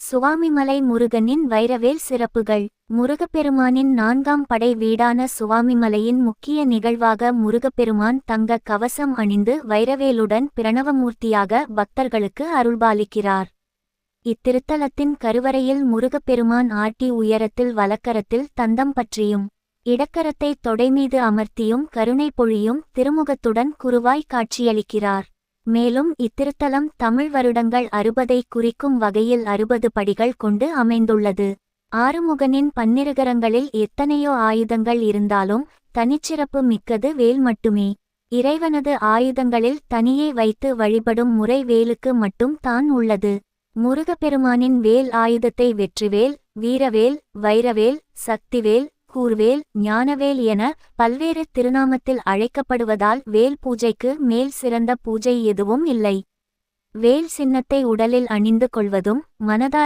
சுவாமிமலை முருகனின் வைரவேல் சிறப்புகள். முருகப்பெருமானின் 4ஆம் படை வீடான சுவாமிமலையின் முக்கிய நிகழ்வாக முருகப்பெருமான் தங்க கவசம் அணிந்து வைரவேலுடன் பிரணவமூர்த்தியாக பக்தர்களுக்கு அருள்பாலிக்கிறார். இத்திருத்தலத்தின் கருவறையில் முருகப்பெருமான் ஆட்டி உயரத்தில் வலக்கரத்தில் தந்தம் பற்றியும் இடக்கரத்தை தொடைமீது அமர்த்தியும் கருணை பொழியும் திருமுகத்துடன் குருவாய் காட்சியளிக்கிறார். மேலும் இத்திருத்தலம் தமிழ் வருடங்கள் 60ஐ குறிக்கும் வகையில் 60 படிகள் கொண்டு அமைந்துள்ளது. ஆறுமுகனின் பன்னிருகரங்களில் எத்தனையோ ஆயுதங்கள் இருந்தாலும் தனிச்சிறப்பு மிக்கது வேல் மட்டுமே. இறைவனது ஆயுதங்களில் தனியே வைத்து வழிபடும் முறை வேலுக்கு மட்டும் தான் உள்ளது. முருகப்பெருமானின் வேல் ஆயுதத்தை வெற்றிவேல், வீரவேல், வைரவேல், சக்திவேல், கூர்வேல், ஞானவேல் என பல்வேறு திருநாமத்தில் அழைக்கப்படுவதால் வேல் பூஜைக்கு மேல் சிறந்த பூஜை எதுவும் இல்லை. வேல் சின்னத்தை உடலில் அணிந்து கொள்வதும் மனதார